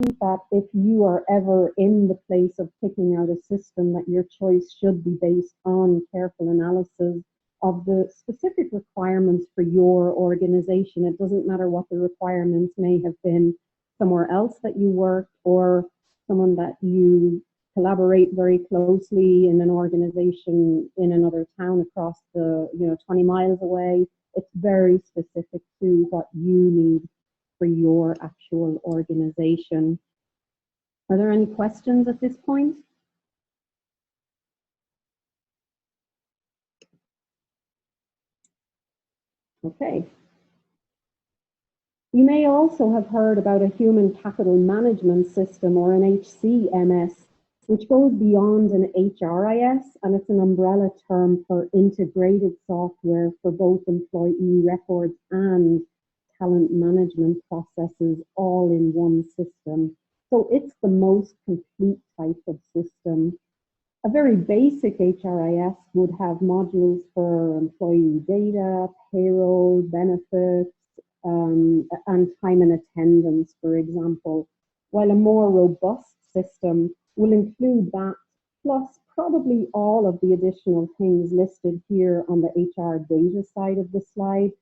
that if you are ever in the place of picking out a system, that your choice should be based on careful analysis of the specific requirements for your organization. It doesn't matter what the requirements may have been somewhere else that you work, or someone that you collaborate very closely in an organization in another town across the 20 miles away. It's very specific to what you need for your actual organization. Are there any questions at this point? Okay. You may also have heard about a human capital management system, or an HCMS, which goes beyond an HRIS, and it's an umbrella term for integrated software for both employee records and talent management processes all in one system. So it's the most complete type of system. A very basic HRIS would have modules for employee data, payroll, benefits, and time and attendance, for example, while a more robust system will include that, plus probably all of the additional things listed here on the HR data side of the slide.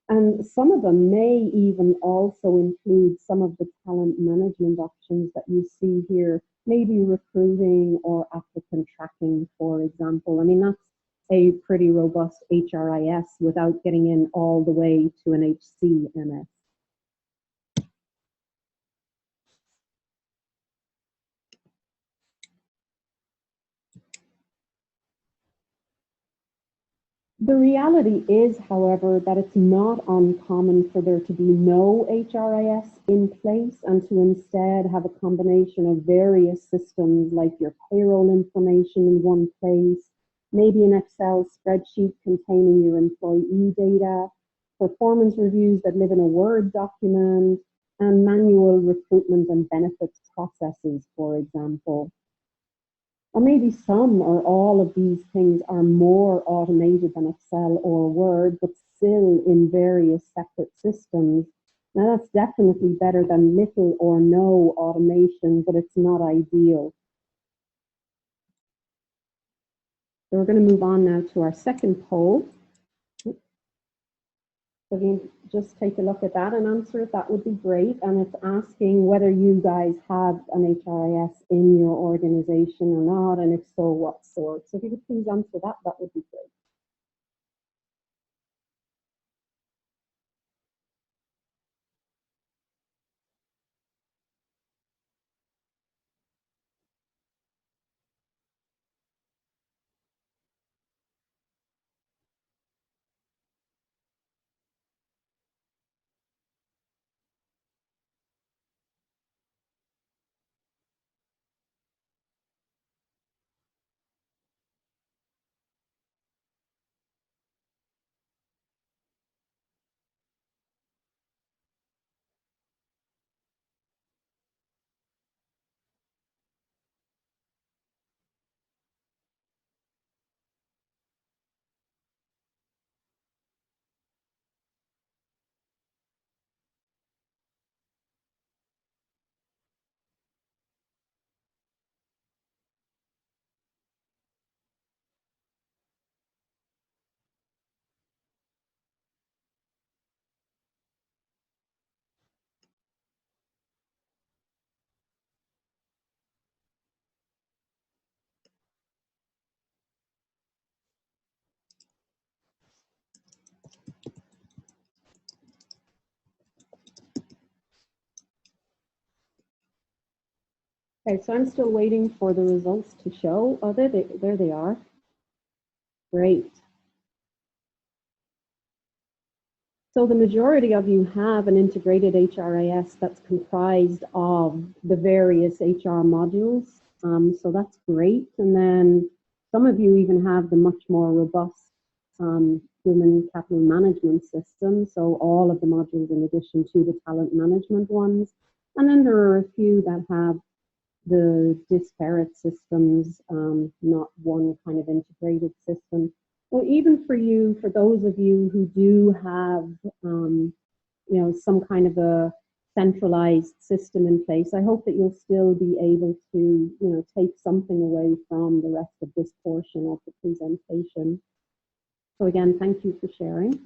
And some of them may even also include some of the talent management options that you see here, maybe recruiting or applicant tracking, for example. I mean, that's a pretty robust HRIS without getting in all the way to an HCMS. The reality is, however, that it's not uncommon for there to be no HRIS in place, and to instead have a combination of various systems, like your payroll information in one place, maybe an Excel spreadsheet containing your employee data, performance reviews that live in a Word document, and manual recruitment and benefits processes, for example. Or maybe some or all of these things are more automated than Excel or Word, but still in various separate systems. Now, that's definitely better than little or no automation, but it's not ideal. So we're going to move on now to our second poll. So if you just take a look at that and answer it, that would be great. And it's asking whether you guys have an HRIS in your organization or not, and if so, what sort. So if you could please answer that, that would be great. Okay, so I'm still waiting for the results to show. Oh, there they are. Great. So the majority of you have an integrated HRIS that's comprised of the various HR modules. So that's great. And then some of you even have the much more robust human capital management system. So all of the modules in addition to the talent management ones. And then there are a few that have the disparate systems, not one kind of integrated system. Well, even for you, for those of you who do have, some kind of a centralized system in place, I hope that you'll still be able to, take something away from the rest of this portion of the presentation. So again, thank you for sharing.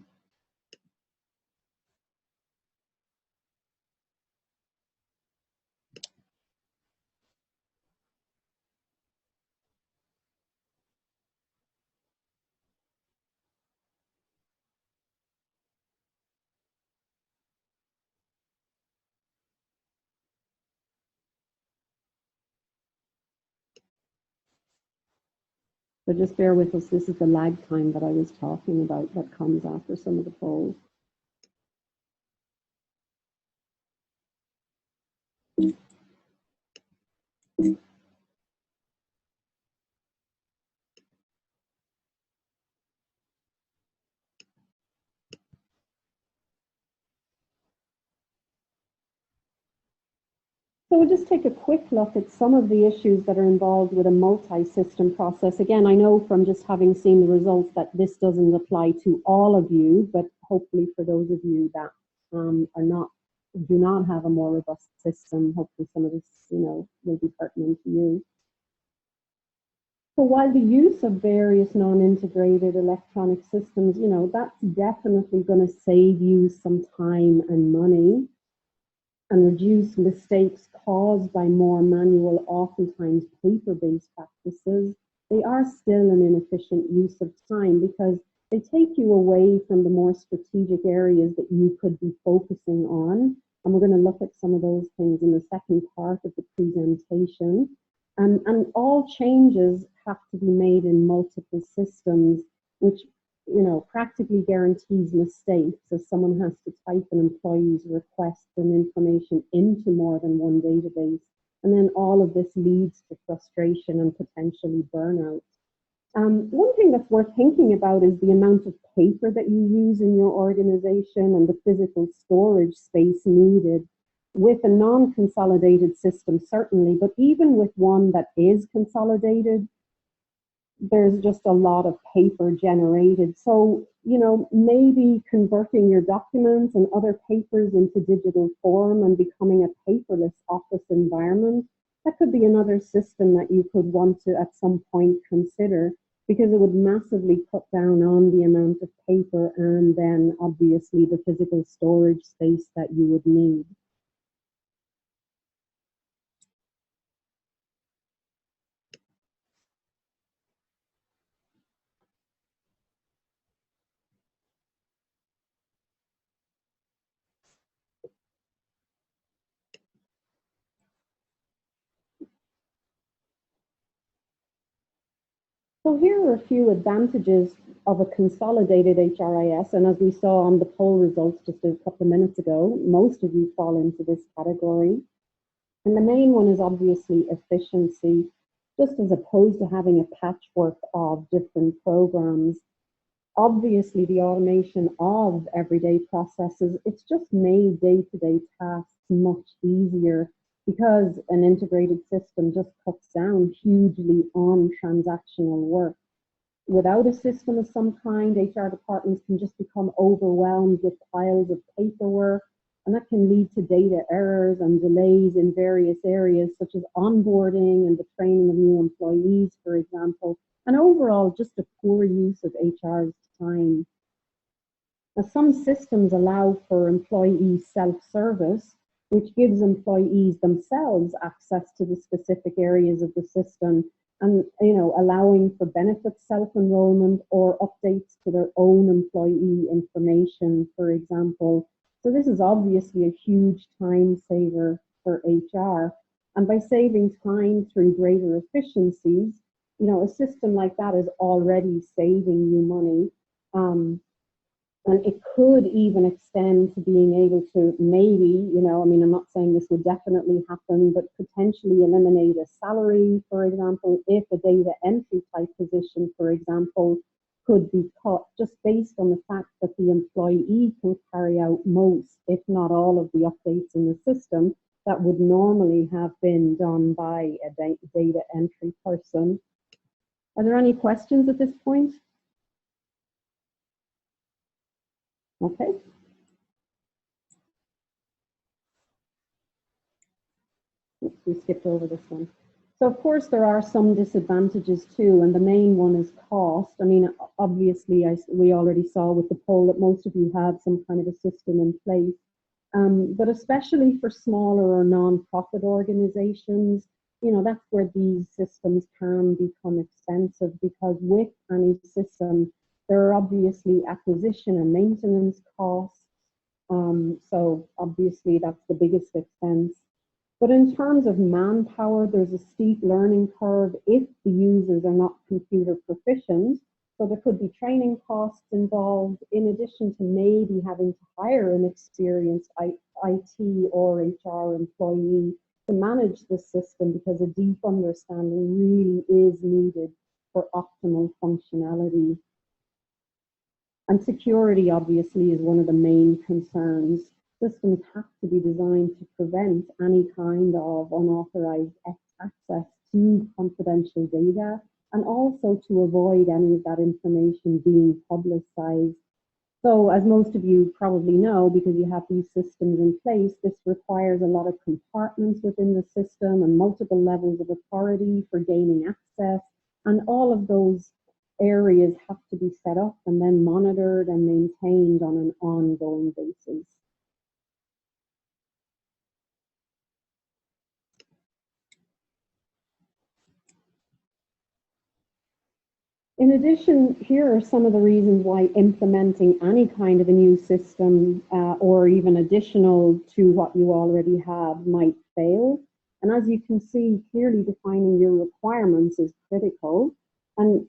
So just bear with us. This is the lag time that I was talking about that comes after some of the polls. So we'll just take a quick look at some of the issues that are involved with a multi-system process. Again, I know from just having seen the results that this doesn't apply to all of you, but hopefully for those of you that do not have a more robust system, hopefully some of this, will be pertinent to you. So while the use of various non-integrated electronic systems, that's definitely going to save you some time and money and reduce mistakes caused by more manual, oftentimes paper-based practices, they are still an inefficient use of time because they take you away from the more strategic areas that you could be focusing on. And we're going to look at some of those things in the second part of the presentation. And all changes have to be made in multiple systems, which practically guarantees mistakes as someone has to type an employee's requests and information into more than one database. And then all of this leads to frustration and potentially burnout. One thing that's worth thinking about is the amount of paper that you use in your organization and the physical storage space needed with a non-consolidated system, certainly, but even with one that is consolidated, there's just a lot of paper generated. So, maybe converting your documents and other papers into digital form and becoming a paperless office environment, that could be another system that you could want to at some point consider, because it would massively cut down on the amount of paper and then obviously the physical storage space that you would need. So here are a few advantages of a consolidated HRIS, and as we saw on the poll results just a couple of minutes ago, most of you fall into this category. And the main one is obviously efficiency, just as opposed to having a patchwork of different programs. Obviously, the automation of everyday processes, it's just made day-to-day tasks much easier because an integrated system just cuts down hugely on transactional work. Without a system of some kind, HR departments can just become overwhelmed with piles of paperwork, and that can lead to data errors and delays in various areas, such as onboarding and the training of new employees, for example, and overall just a poor use of HR's time. Now, some systems allow for employee self-service, which gives employees themselves access to the specific areas of the system and allowing for benefits self-enrollment or updates to their own employee information, for example. So this is obviously a huge time saver for HR. And by saving time through greater efficiencies, a system like that is already saving you money. And it could even extend to being able to maybe, I'm not saying this would definitely happen, but potentially eliminate a salary, for example, if a data entry type position, for example, could be cut just based on the fact that the employee can carry out most, if not all, of the updates in the system that would normally have been done by a data entry person. Are there any questions at this point? Okay. Oops, we skipped over this one. So of course there are some disadvantages too, and the main one is cost. I mean, obviously, we already saw with the poll that most of you have some kind of a system in place. But especially for smaller or non-profit organizations, that's where these systems can become expensive, because with any system, there are obviously acquisition and maintenance costs. So obviously that's the biggest expense. But in terms of manpower, there's a steep learning curve if the users are not computer proficient. So there could be training costs involved, in addition to maybe having to hire an experienced IT or HR employee to manage the system, because a deep understanding really is needed for optimal functionality. And security, obviously, is one of the main concerns. Systems have to be designed to prevent any kind of unauthorized access to confidential data, and also to avoid any of that information being publicized. So as most of you probably know, because you have these systems in place, this requires a lot of compartments within the system and multiple levels of authority for gaining access. And all of those areas have to be set up and then monitored and maintained on an ongoing basis. In addition, here are some of the reasons why implementing any kind of a new system or even additional to what you already have might fail. And as you can see, clearly defining your requirements is critical. And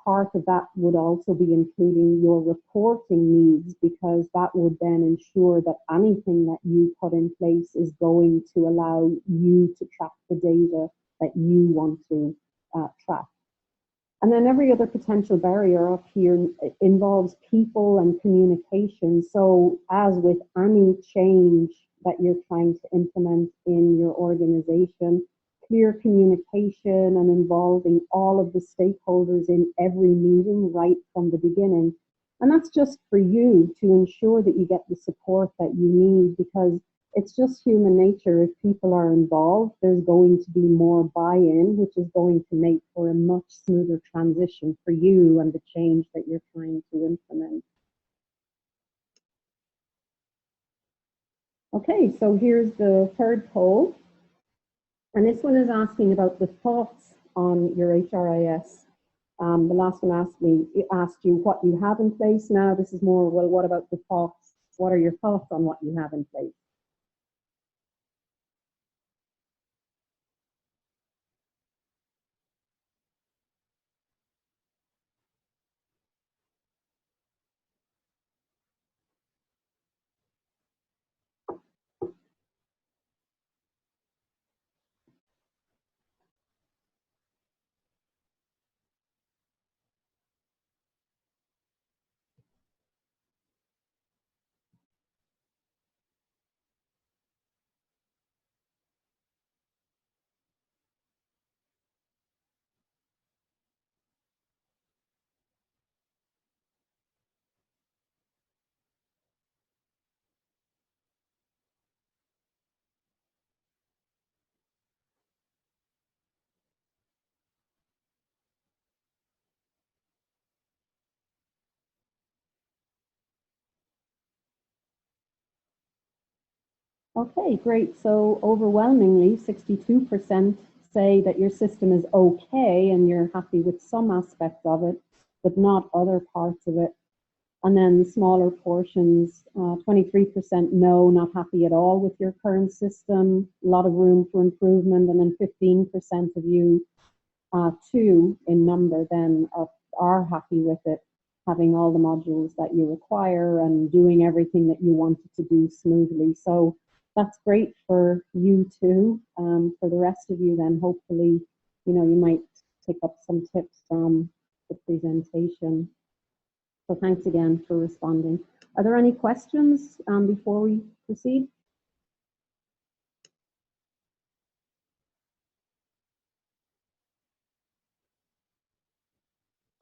part of that would also be including your reporting needs, because that would then ensure that anything that you put in place is going to allow you to track the data that you want to track. And then every other potential barrier up here involves people and communication. So as with any change that you're trying to implement in your organization, clear communication and involving all of the stakeholders in every meeting right from the beginning. And that's just for you to ensure that you get the support that you need, because it's just human nature. If people are involved, there's going to be more buy-in, which is going to make for a much smoother transition for you and the change that you're trying to implement. Okay, so here's the third poll. And this one is asking about the thoughts on your HRIS. The last one asked you what you have in place. Now this is more, well, what about the thoughts? What are your thoughts on what you have in place? Okay, great. So overwhelmingly, 62% say that your system is okay and you're happy with some aspect of it, but not other parts of it. And then the smaller portions, 23% no, not happy at all with your current system, a lot of room for improvement. And then 15% of you, two in number, then are happy with it, having all the modules that you require and doing everything that you wanted to do smoothly. So that's great for you too. For the rest of you, then hopefully, you might pick up some tips from the presentation. So thanks again for responding. Are there any questions before we proceed?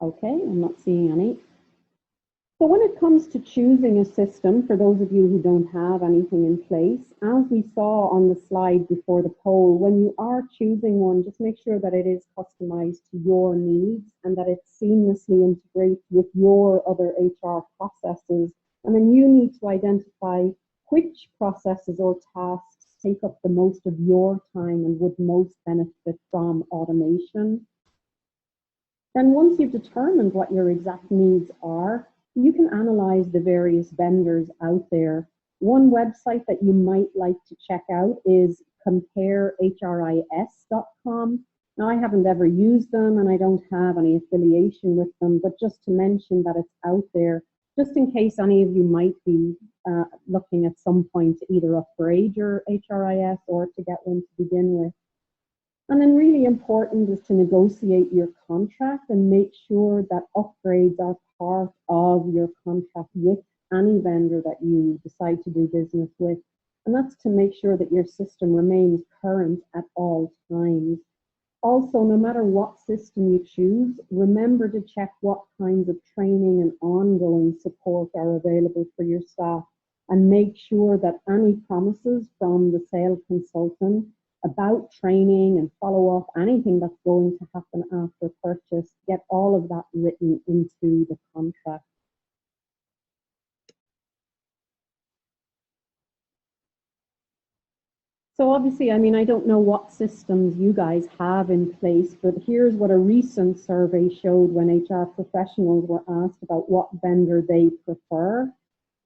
Okay, I'm not seeing any. So when it comes to choosing a system, for those of you who don't have anything in place, as we saw on the slide before the poll, when you are choosing one, just make sure that it is customized to your needs and that it seamlessly integrates with your other HR processes. And then you need to identify which processes or tasks take up the most of your time and would most benefit from automation. Then once you've determined what your exact needs are, you can analyze the various vendors out there. One website that you might like to check out is comparehris.com. Now, I haven't ever used them and I don't have any affiliation with them, but just to mention that it's out there, just in case any of you might be looking at some point to either upgrade your HRIS or to get one to begin with. And then really important is to negotiate your contract and make sure that upgrades are part of your contract with any vendor that you decide to do business with. And that's to make sure that your system remains current at all times. Also, no matter what system you choose, remember to check what kinds of training and ongoing support are available for your staff, and make sure that any promises from the sales consultant about training and follow-up, anything that's going to happen after purchase, get all of that written into the contract. So obviously, I mean, I don't know what systems you guys have in place, but here's what a recent survey showed when HR professionals were asked about what vendor they prefer.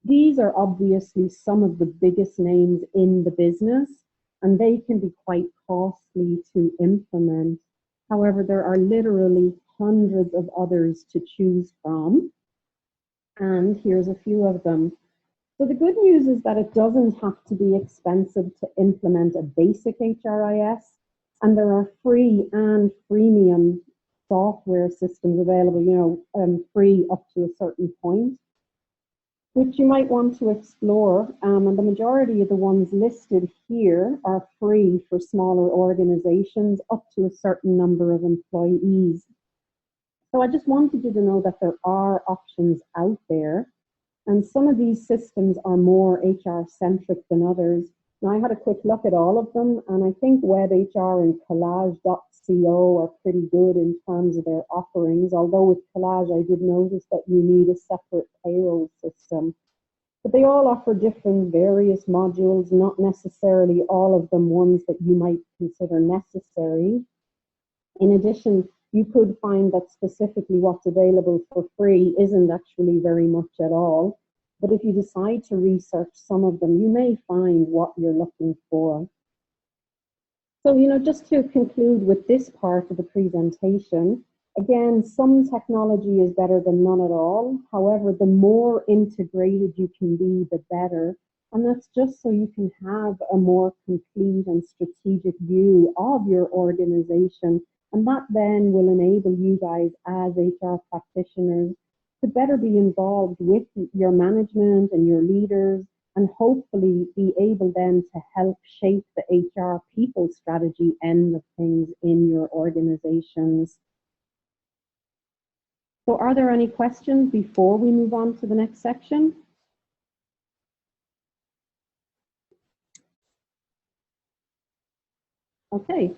These are obviously some of the biggest names in the business, and they can be quite costly to implement. However, there are literally hundreds of others to choose from, and here's a few of them. So the good news is that it doesn't have to be expensive to implement a basic HRIS, and there are free and freemium software systems available, free up to a certain point, which you might want to explore. And the majority of the ones listed here are free for smaller organizations up to a certain number of employees. So I just wanted you to know that there are options out there, and some of these systems are more HR-centric than others. Now, I had a quick look at all of them, and I think WebHR and Collage.co are pretty good in terms of their offerings, although with Collage I did notice that you need a separate payroll system. But they all offer different various modules, not necessarily all of them ones that you might consider necessary. In addition, you could find that specifically what's available for free isn't actually very much at all. But if you decide to research some of them, you may find what you're looking for. So, just to conclude with this part of the presentation, again, some technology is better than none at all. However, the more integrated you can be, the better. And that's just so you can have a more complete and strategic view of your organization. And that then will enable you guys as HR practitioners to better be involved with your management and your leaders, and hopefully be able then to help shape the HR people strategy end of things in your organizations. So are there any questions before we move on to the next section? Okay,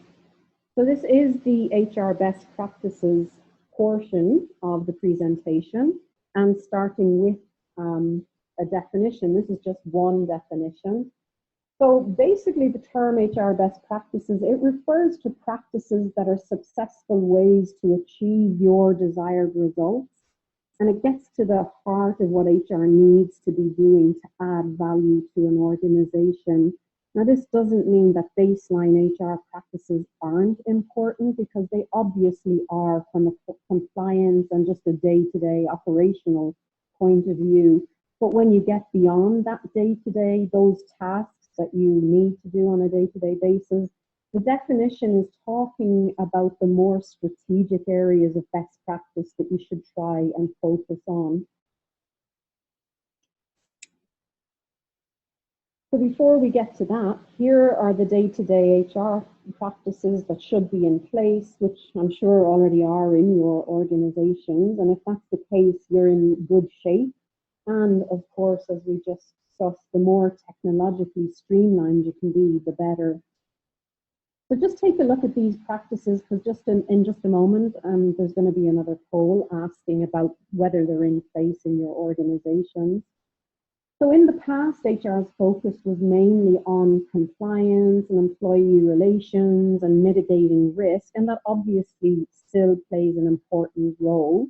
so this is the HR best practices portion of the presentation, and starting with a definition. This is just one definition. So basically the term HR best practices, it refers to practices that are successful ways to achieve your desired results. And it gets to the heart of what HR needs to be doing to add value to an organization. Now, this doesn't mean that baseline HR practices aren't important, because they obviously are from a compliance and just a day-to-day operational point of view. But when you get beyond that day-to-day, those tasks that you need to do on a day-to-day basis, the definition is talking about the more strategic areas of best practice that you should try and focus on. So before we get to that, here are the day-to-day HR practices that should be in place, which I'm sure already are in your organizations. And if that's the case, you're in good shape. And of course, as we just discussed, the more technologically streamlined you can be, the better. So just take a look at these practices, because just in just a moment, there's going to be another poll asking about whether they're in place in your organizations. So in the past, HR's focus was mainly on compliance and employee relations and mitigating risk, and that obviously still plays an important role.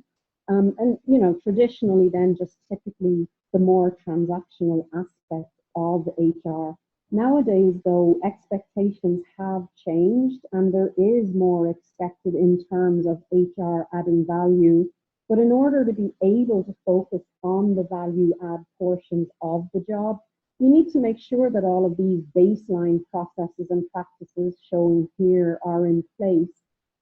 And traditionally then just typically the more transactional aspect of HR. Nowadays, though, expectations have changed and there is more expected in terms of HR adding value. But in order to be able to focus on the value add portions of the job, you need to make sure that all of these baseline processes and practices shown here are in place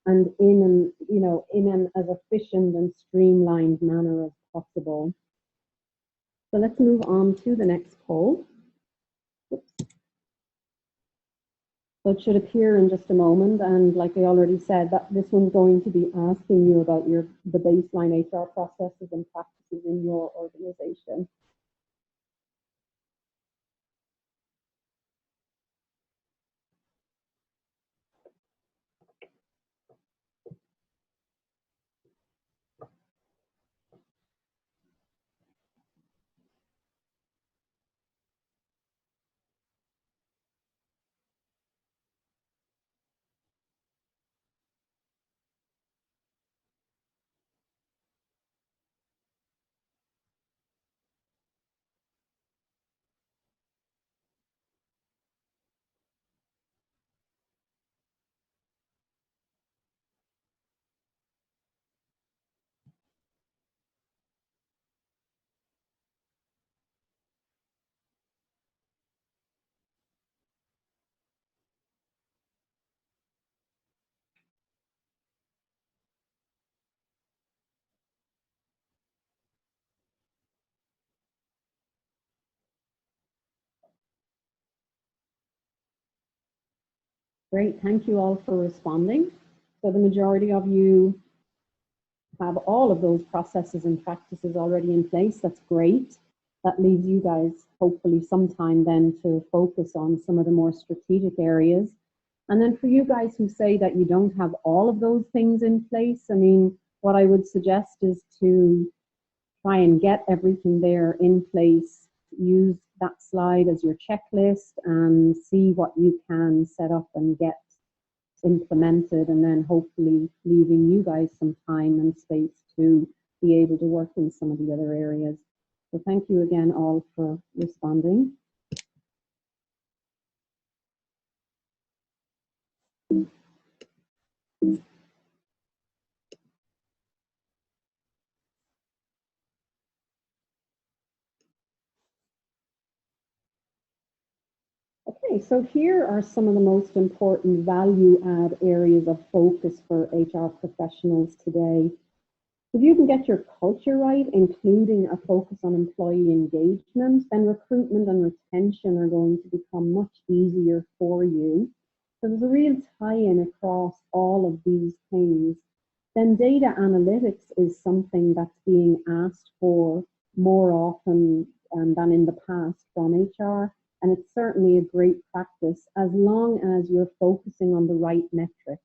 and in an as efficient and streamlined manner as possible. So let's move on to the next poll. Oops. So it should appear in just a moment, and like I already said, that this one's going to be asking you about the baseline HR processes and practices in your organization. Great, thank you all for responding. So the majority of you have all of those processes and practices already in place. That's great. That leaves you guys hopefully some time then to focus on some of the more strategic areas. And then for you guys who say that you don't have all of those things in place, I mean, what I would suggest is to try and get everything there in place. Use that slide as your checklist and see what you can set up and get implemented, and then hopefully leaving you guys some time and space to be able to work in some of the other areas. So thank you again all for responding. Okay, so here are some of the most important value add areas of focus for HR professionals today. If you can get your culture right, including a focus on employee engagement, then recruitment and retention are going to become much easier for you. So there's a real tie-in across all of these things. Then data analytics is something that's being asked for more often than in the past from HR. And it's certainly a great practice as long as you're focusing on the right metrics.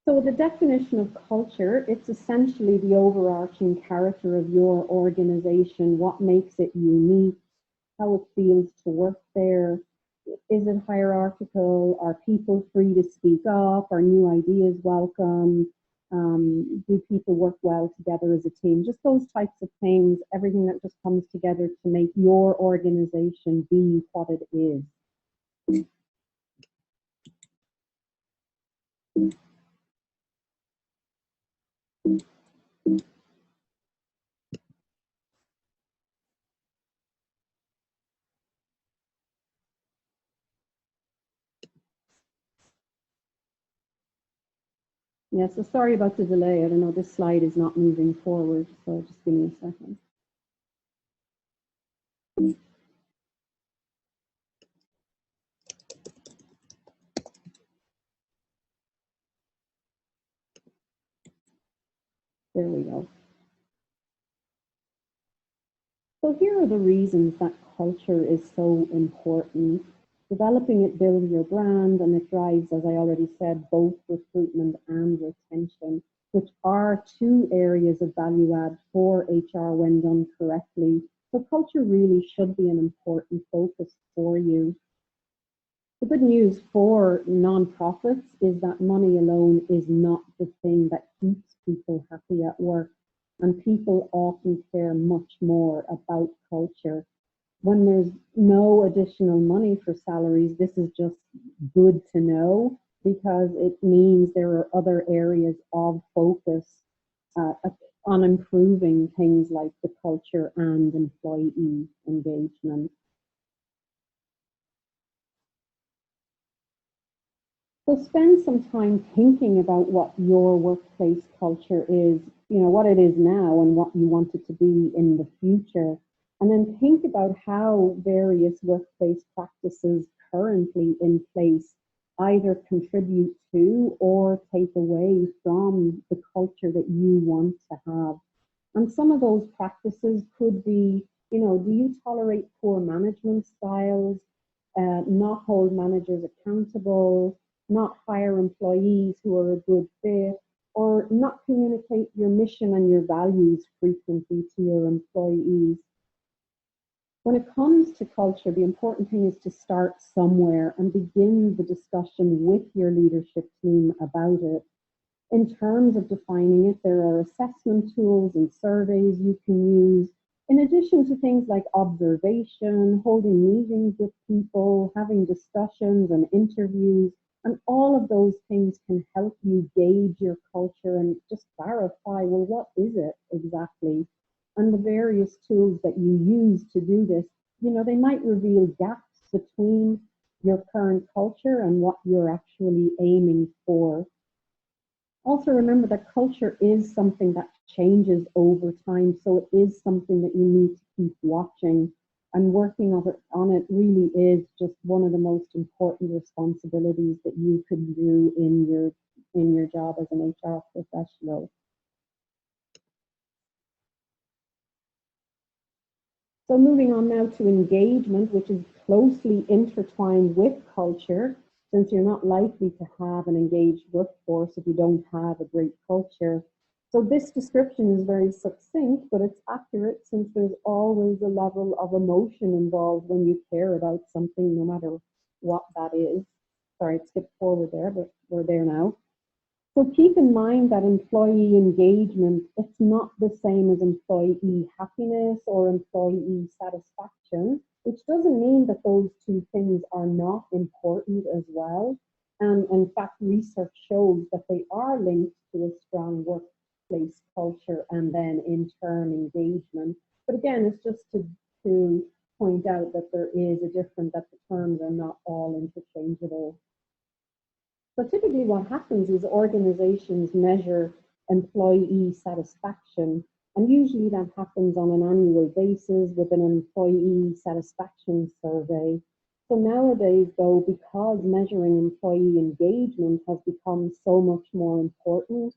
So the definition of culture, it's essentially the overarching character of your organization, what makes it unique, how it feels to work there. Is it hierarchical? Are people free to speak up? Are new ideas welcome? Do people work well together as a team? Just those types of things, everything that just comes together to make your organization be what it is. Yeah, so sorry about the delay. I don't know, this slide is not moving forward, so just give me a second. There we go. So here are the reasons that culture is so important. Developing it builds your brand, and it drives, as I already said, both recruitment and retention, which are two areas of value add for HR when done correctly. So culture really should be an important focus for you. The good news for nonprofits is that money alone is not the thing that keeps people happy at work, and people often care much more about culture. When there's no additional money for salaries, this is just good to know because it means there are other areas of focus uh, on improving things like the culture and employee engagement. So spend some time thinking about what your workplace culture is, what it is now and what you want it to be in the future. And then think about how various workplace practices currently in place either contribute to or take away from the culture that you want to have. And some of those practices could be, do you tolerate poor management styles, not hold managers accountable, not hire employees who are a good fit, or not communicate your mission and your values frequently to your employees. When it comes to culture, the important thing is to start somewhere and begin the discussion with your leadership team about it. In terms of defining it, there are assessment tools and surveys you can use, in addition to things like observation, holding meetings with people, having discussions and interviews, and all of those things can help you gauge your culture and just clarify, well, what is it exactly? And the various tools that you use to do this, they might reveal gaps between your current culture and what you're actually aiming for. Also remember that culture is something that changes over time, so it is something that you need to keep watching, and working on it really is just one of the most important responsibilities that you can do in your job as an HR professional. So moving on now to engagement, which is closely intertwined with culture, since you're not likely to have an engaged workforce if you don't have a great culture. So this description is very succinct, but it's accurate since there's always a level of emotion involved when you care about something, no matter what that is. Sorry, I skipped forward there, but we're there now. So keep in mind that employee engagement, it's not the same as employee happiness or employee satisfaction, which doesn't mean that those two things are not important as well. And in fact, research shows that they are linked to a strong workplace culture and then in turn engagement. But again, it's just to point out that there is a difference, that the terms are not all interchangeable. So typically what happens is organizations measure employee satisfaction, and usually that happens on an annual basis with an employee satisfaction survey. So nowadays, though, because measuring employee engagement has become so much more important,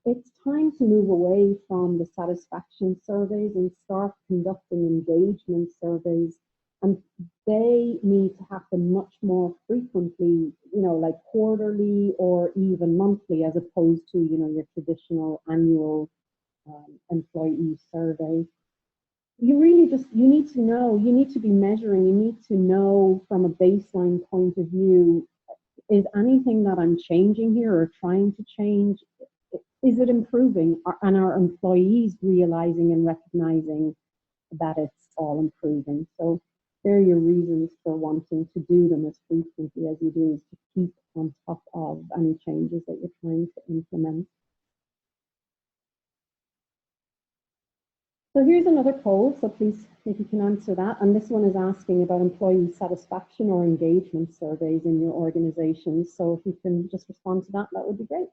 it's time to move away from the satisfaction surveys and start conducting engagement surveys. And they need to happen much more frequently, like quarterly or even monthly, as opposed to, your traditional annual employee survey. You need to know, you need to be measuring, you need to know from a baseline point of view, is anything that I'm changing here or trying to change, is it improving? And are employees realizing and recognizing that it's all improving? So there are your reasons for wanting to do them as frequently as you do, is to keep on top of any changes that you're trying to implement. So here's another poll, so please, if you can answer that. And this one is asking about employee satisfaction or engagement surveys in your organization. So if you can just respond to that, that would be great.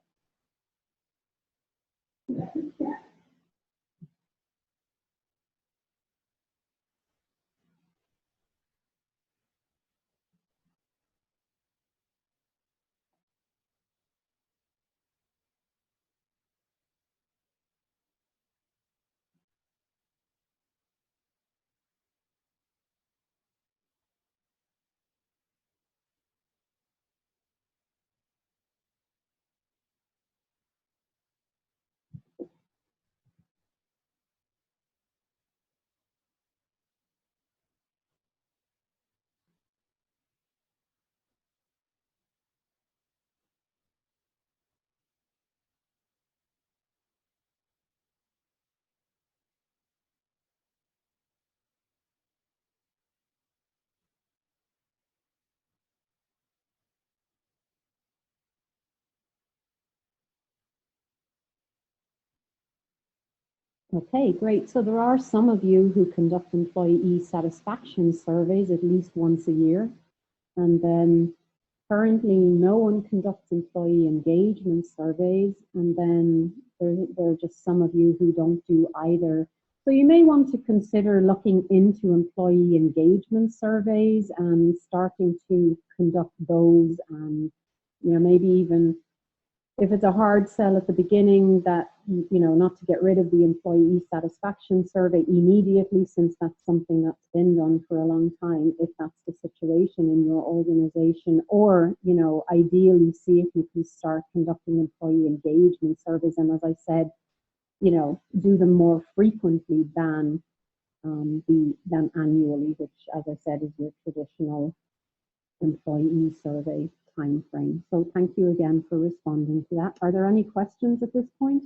Okay, great. So there are some of you who conduct employee satisfaction surveys at least once a year. And then currently no one conducts employee engagement surveys. And then there are just some of you who don't do either. So you may want to consider looking into employee engagement surveys and starting to conduct those, and maybe even if it's a hard sell at the beginning, that not to get rid of the employee satisfaction survey immediately, since that's something that's been done for a long time, if that's the situation in your organization. Or ideally see if you can start conducting employee engagement surveys, and as I said, do them more frequently than annually, which, as I said, is your traditional employee survey time frame. So thank you again for responding to that. Are there any questions at this point?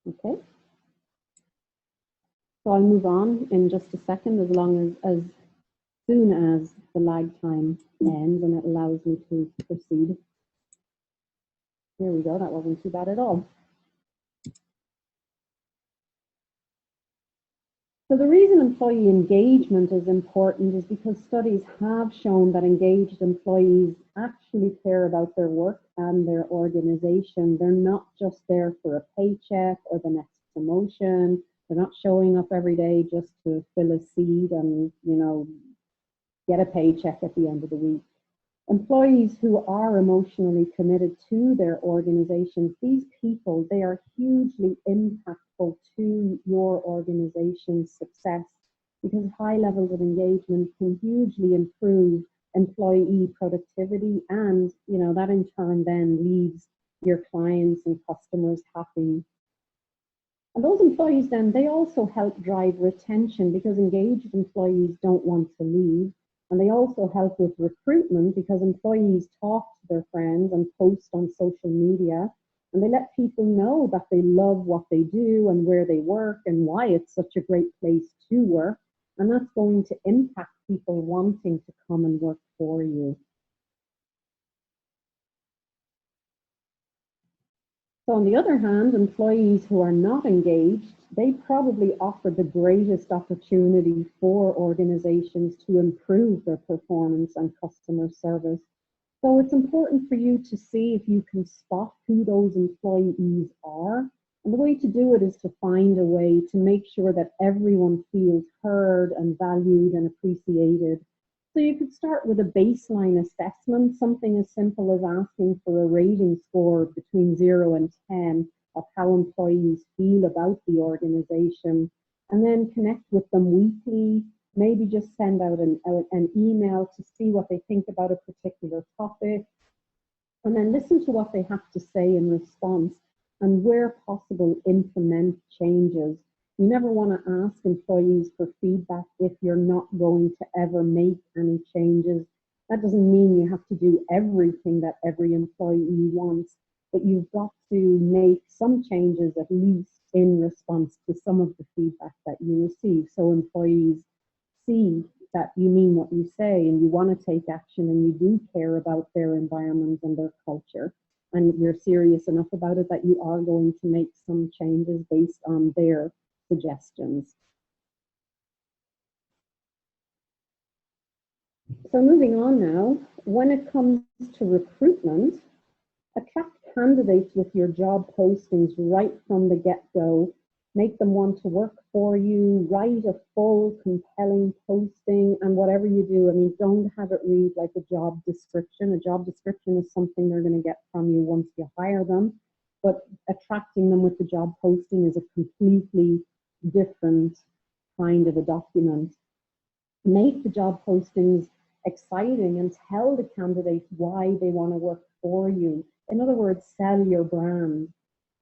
Okay. So I'll move on in just a second, as soon as the lag time ends and it allows me to proceed. Here we go. That wasn't too bad at all. So the reason employee engagement is important is because studies have shown that engaged employees actually care about their work and their organization. They're not just there for a paycheck or the next promotion. They're not showing up every day just to fill a seat and, get a paycheck at the end of the week. Employees who are emotionally committed to their organizations, these people, they are hugely impactful to your organization's success, because high levels of engagement can hugely improve employee productivity, and that in turn then leaves your clients and customers happy. And those employees then, they also help drive retention, because engaged employees don't want to leave. And they also help with recruitment, because employees talk to their friends and post on social media, and they let people know that they love what they do and where they work and why it's such a great place to work. And that's going to impact people wanting to come and work for you. So on the other hand, employees who are not engaged, they probably offer the greatest opportunity for organizations to improve their performance and customer service. So it's important for you to see if you can spot who those employees are. And the way to do it is to find a way to make sure that everyone feels heard and valued and appreciated. So you could start with a baseline assessment, something as simple as asking for a rating score between 0 and 10 of how employees feel about the organization, and then connect with them weekly. Maybe just send out an email to see what they think about a particular topic, and then listen to what they have to say in response, and where possible, implement changes. You never want to ask employees for feedback if you're not going to ever make any changes. That doesn't mean you have to do everything that every employee wants, but you've got to make some changes at least in response to some of the feedback that you receive, so employees see that you mean what you say and you want to take action and you do care about their environment and their culture, and you're serious enough about it that you are going to make some changes based on their suggestions. So moving on now, when it comes to recruitment, attract candidates with your job postings right from the get-go. Make them want to work for you. Write a full, compelling posting, and whatever you do, don't have it read like a job description. A job description is something they're going to get from you once you hire them, but attracting them with the job posting is a completely different kind of a document. Make the job postings exciting and tell the candidates why they want to work for you. In other words, sell your brand.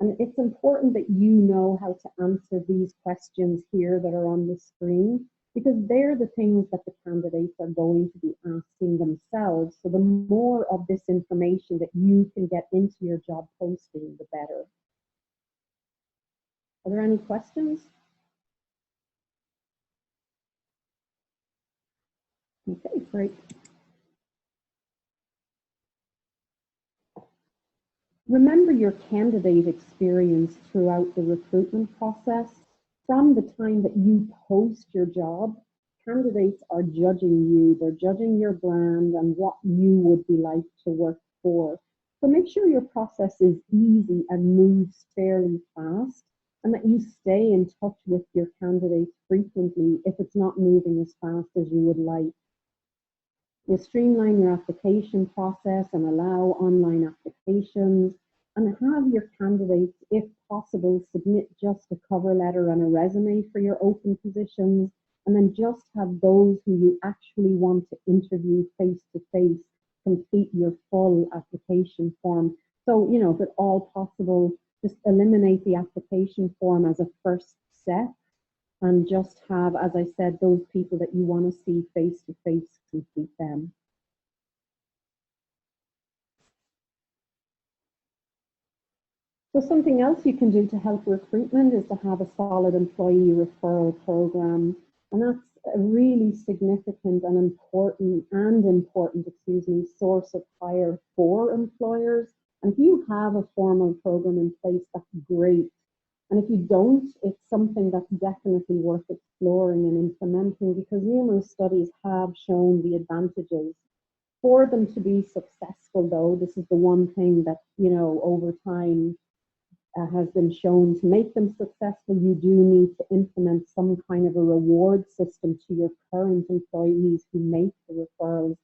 And it's important that you know how to answer these questions here that are on the screen, because they're the things that the candidates are going to be asking themselves. So the more of this information that you can get into your job posting, the better. Are there any questions? Okay, great. Remember your candidate experience throughout the recruitment process. From the time that you post your job, candidates are judging you. They're judging your brand and what you would be like to work for. So make sure your process is easy and moves fairly fast, and that you stay in touch with your candidates frequently if it's not moving as fast as you would like. You streamline your application process and allow online applications, and have your candidates, if possible, submit just a cover letter and a resume for your open positions, and then just have those who you actually want to interview face to face complete your full application form. So, if at all possible, just eliminate the application form as a first step and just have, as I said, those people that you want to see face to face complete them. So something else you can do to help recruitment is to have a solid employee referral program. And that's a really significant and important, source of hire for employers. And if you have a formal program in place, that's great. And if you don't, it's something that's definitely worth exploring and implementing, because numerous studies have shown the advantages. For them to be successful, though, this is the one thing that, over time has been shown to make them successful, you do need to implement some kind of a reward system to your current employees who make the referrals.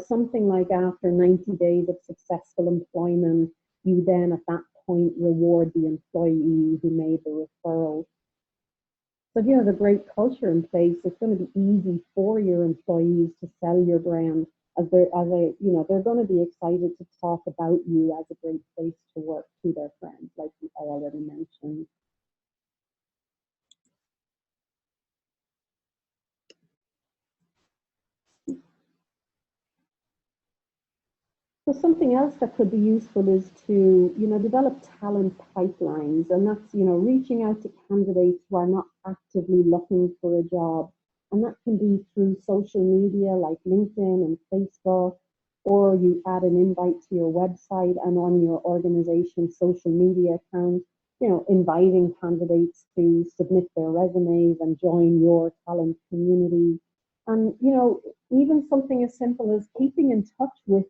Something like after 90 days of successful employment, you then at that point reward the employee who made the referral. So if you have a great culture in place, it's going to be easy for your employees to sell your brand, they're going to be excited to talk about you as a great place to work to their friends, like I already mentioned. So something else that could be useful is to, develop talent pipelines, and that's, reaching out to candidates who are not actively looking for a job. And that can be through social media like LinkedIn and Facebook, or you add an invite to your website and on your organization's social media account, inviting candidates to submit their resumes and join your talent community. And, even something as simple as keeping in touch with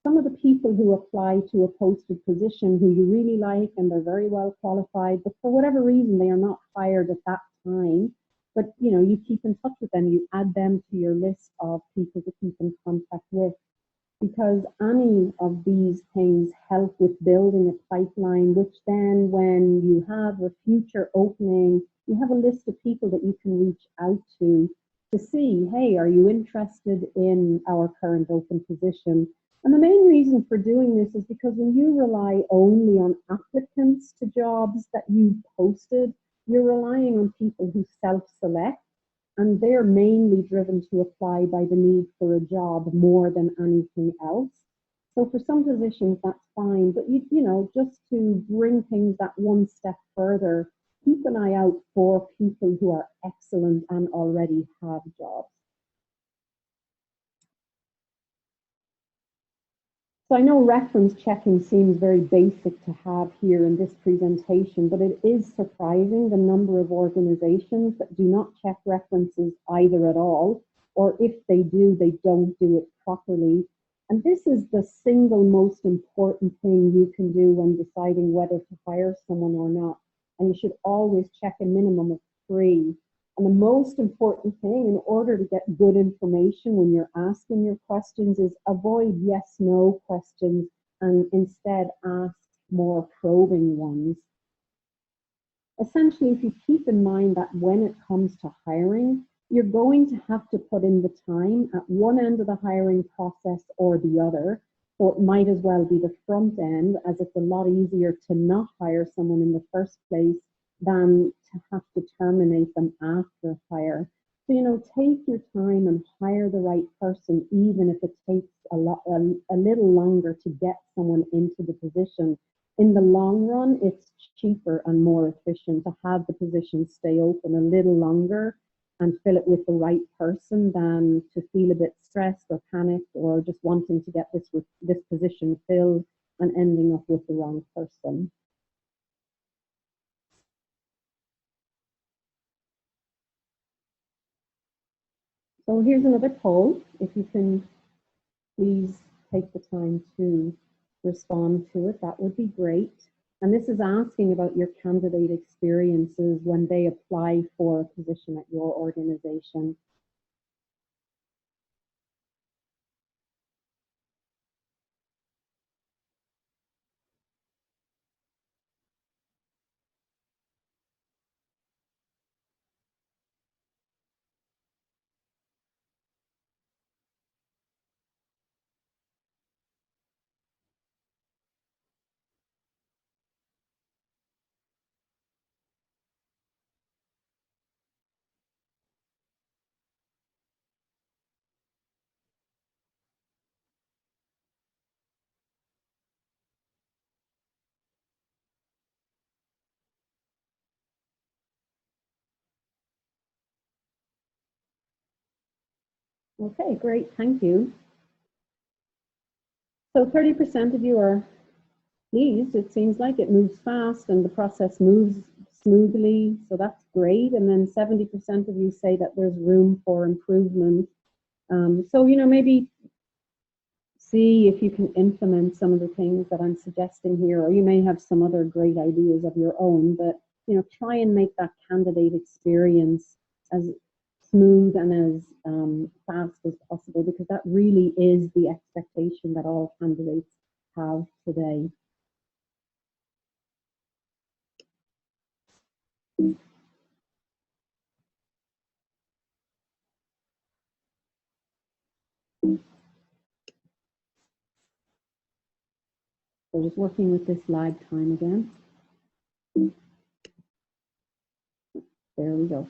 some of the people who apply to a posted position who you really like and they're very well qualified, but for whatever reason they are not hired at that time. But you keep in touch with them, you add them to your list of people to keep in contact with, because any of these things help with building a pipeline, which then when you have a future opening, you have a list of people that you can reach out to see, hey, are you interested in our current open position? And the main reason for doing this is because when you rely only on applicants to jobs that you posted, you're relying on people who self-select, and they're mainly driven to apply by the need for a job more than anything else. So for some positions, that's fine, but just to bring things that one step further, keep an eye out for people who are excellent and already have jobs. So I know reference checking seems very basic to have here in this presentation, but it is surprising the number of organizations that do not check references either at all, or if they do, they don't do it properly. And this is the single most important thing you can do when deciding whether to hire someone or not. And you should always check a minimum of 3. And the most important thing in order to get good information when you're asking your questions is avoid yes/no questions and instead ask more probing ones. Essentially, if you keep in mind that when it comes to hiring, you're going to have to put in the time at one end of the hiring process or the other. So it might as well be the front end, as it's a lot easier to not hire someone in the first place than to have to terminate them after hire. So, take your time and hire the right person, even if it takes a little longer to get someone into the position. In the long run, it's cheaper and more efficient to have the position stay open a little longer and fill it with the right person than to feel a bit stressed or panicked or just wanting to get this position filled and ending up with the wrong person. So here's another poll. If you can please take the time to respond to it, that would be great. And this is asking about your candidate experiences when they apply for a position at your organization. Okay, great, thank you. So 30% of you are pleased. It seems like it moves fast and the process moves smoothly, so that's great. And then 70% of you say that there's room for improvement. So, you know, maybe see if you can implement some of the things that I'm suggesting here, or you may have some other great ideas of your own, but, you know, try and make that candidate experience as smooth and as fast as possible, because that really is the expectation that all candidates have today. So just working with this lag time again. There we go.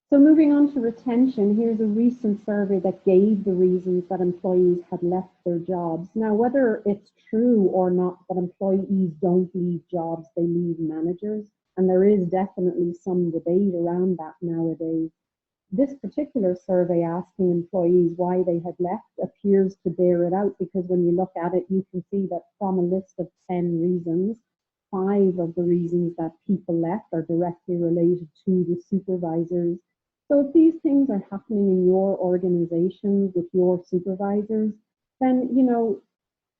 So moving on to retention, here's a recent survey that gave the reasons that employees had left their jobs. Now, whether it's true or not that employees don't leave jobs, they leave managers, and there is definitely some debate around that nowadays. This particular survey asking employees why they had left appears to bear it out, because when you look at it, you can see that from a list of 10 reasons, 5 of the reasons that people left are directly related to the supervisors. So if these things are happening in your organizations with your supervisors, then, you know,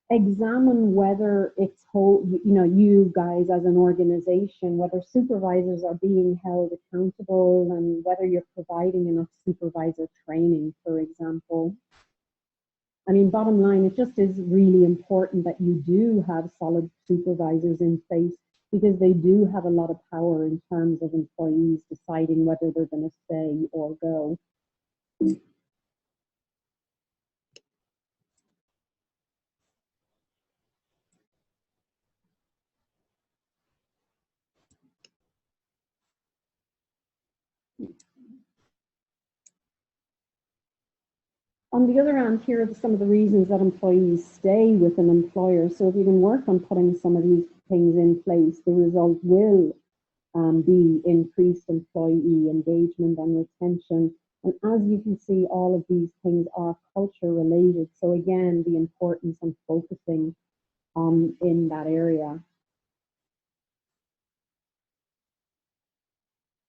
examine whether it's you guys as an organization, whether supervisors are being held accountable and whether you're providing enough supervisor training, for example. I mean, bottom line, it just is really important that you do have solid supervisors in place, because they do have a lot of power in terms of employees deciding whether they're going to stay or go. On the other hand, here are some of the reasons that employees stay with an employer. So if you can work on putting some of these things in place, the result will be increased employee engagement and retention. And as you can see, all of these things are culture related. So again, the importance of focusing in that area.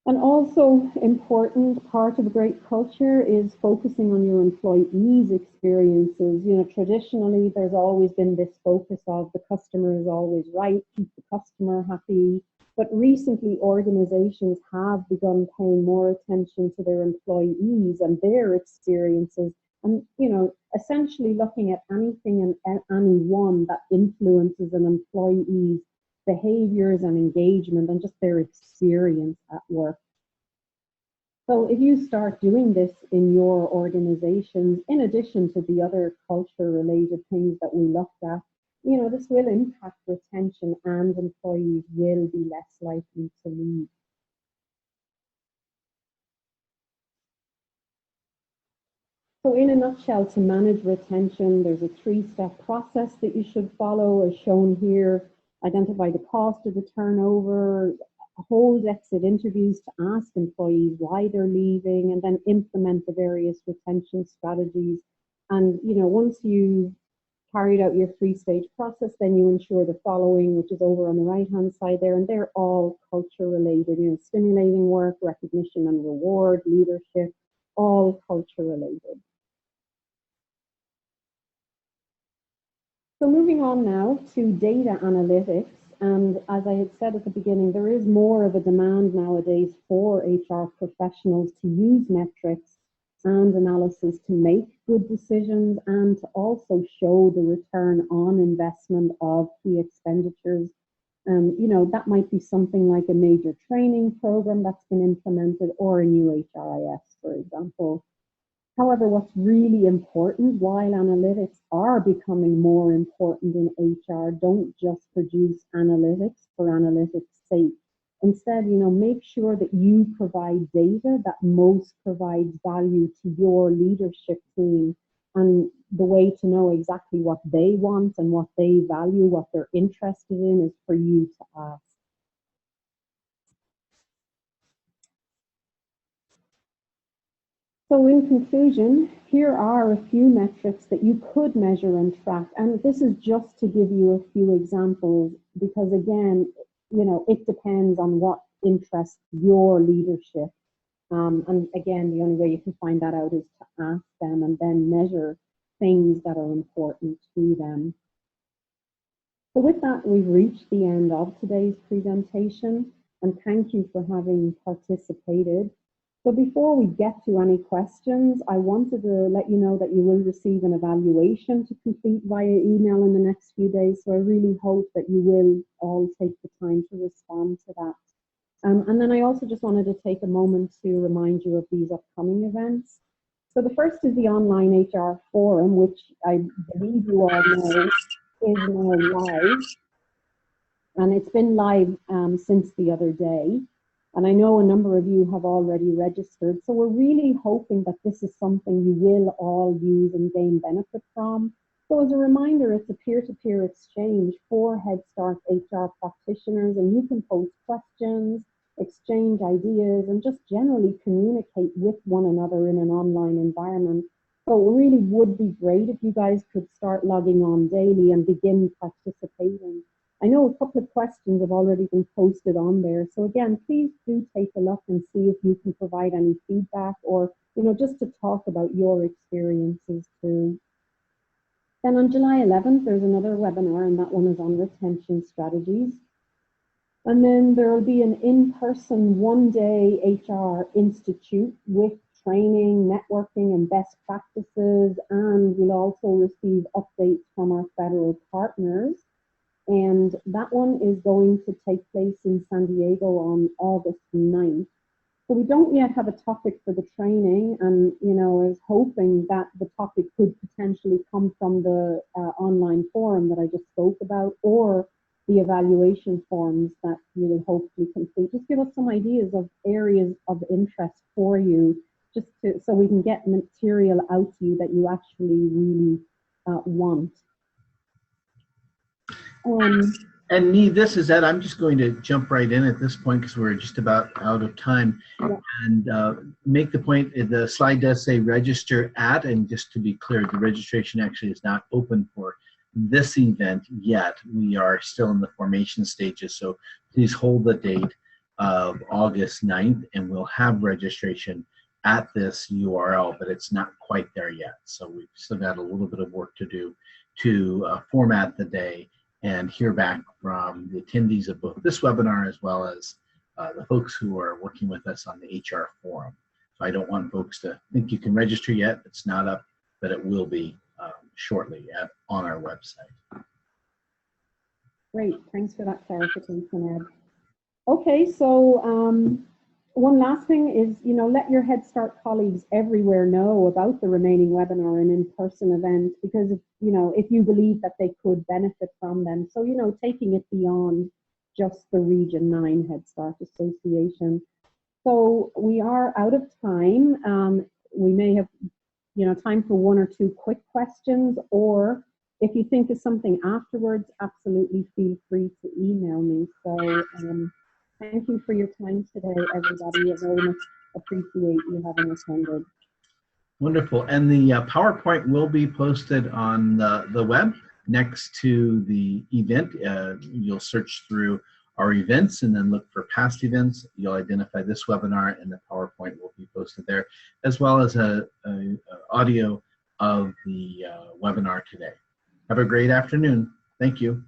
And also important part of a great culture is focusing on your employees' experiences. You know, traditionally, there's always been this focus of the customer is always right, keep the customer happy. But recently, organizations have begun paying more attention to their employees and their experiences, and, you know, essentially looking at anything and anyone that influences an employee's behaviors and engagement and just their experience at work. So if you start doing this in your organizations, in addition to the other culture related things that we looked at, you know, this will impact retention and employees will be less likely to leave. So in a nutshell, to manage retention, there's a 3-step process that you should follow, as shown here. Identify the cost of the turnover, hold exit interviews to ask employees why they're leaving, and then implement the various retention strategies. And, you know, once you carried out your three-stage process, then you ensure the following, which is over on the right-hand side there, and they're all culture-related, stimulating work, recognition and reward, leadership, all culture-related. So moving on now to data analytics, and as I had said at the beginning, there is more of a demand nowadays for HR professionals to use metrics and analysis to make good decisions and to also show the return on investment of key expenditures. That might be something like a major training program that's been implemented or a new HRIS, for example. However, what's really important, while analytics are becoming more important in HR, don't just produce analytics for analytics' sake. Instead, make sure that you provide data that most provides value to your leadership team. And the way to know exactly what they want and what they value, what they're interested in, is for you to ask. So in conclusion, here are a few metrics that you could measure and track. And this is just to give you a few examples, because again, it depends on what interests your leadership. And again, the only way you can find that out is to ask them and then measure things that are important to them. So with that, we've reached the end of today's presentation, and thank you for having participated. So before we get to any questions, I wanted to let you know that you will receive an evaluation to complete via email in the next few days. So I really hope that you will all take the time to respond to that. And then I also just wanted to take a moment to remind you of these upcoming events. So the first is the online HR forum, which I believe you all know is now live. And it's been live since the other day. And I know a number of you have already registered. So we're really hoping that this is something you will all use and gain benefit from. So as a reminder, it's a peer-to-peer exchange for Head Start HR practitioners, and you can post questions, exchange ideas, and just generally communicate with one another in an online environment. So it really would be great if you guys could start logging on daily and begin participating. I know a couple of questions have already been posted on there. So again, please do take a look and see if you can provide any feedback or, just to talk about your experiences too. Then on July 11th, there's another webinar, and that one is on retention strategies. And then there will be an in-person one-day HR institute with training, networking, and best practices. And you'll also receive updates from our federal partners. And that one is going to take place in San Diego on August 9th. So we don't yet have a topic for the training, and I was hoping that the topic could potentially come from the online forum that I just spoke about, or the evaluation forms that you will hopefully complete. Just give us some ideas of areas of interest for you, so we can get material out to you that you actually really want. And me, this is Ed. I'm just going to jump right in at this point because we're just about out of time. Yeah. And make the point, the slide does say register at, and just to be clear, the registration actually is not open for this event yet. We are still in the formation stages, so please hold the date of August 9th, and we'll have registration at this URL, but it's not quite there yet. So we've still got a little bit of work to do to format the day and hear back from the attendees of both this webinar as well as the folks who are working with us on the HR forum. So I don't want folks to think you can register yet. It's not up, but it will be shortly on our website. Great, thanks for that clarification, Ed. Okay, so one last thing is, let your Head Start colleagues everywhere know about the remaining webinar and in-person event, because if you believe that they could benefit from them. So, taking it beyond just the Region 9 Head Start Association. So we are out of time. We may have, time for one or two quick questions, or if you think of something afterwards, absolutely feel free to email me. So thank you for your time today, everybody. I very much appreciate you having attended. Wonderful. And the PowerPoint will be posted on the web next to the event. You'll search through our events and then look for past events. You'll identify this webinar and the PowerPoint will be posted there, as well as a audio of the webinar today. Have a great afternoon. Thank you.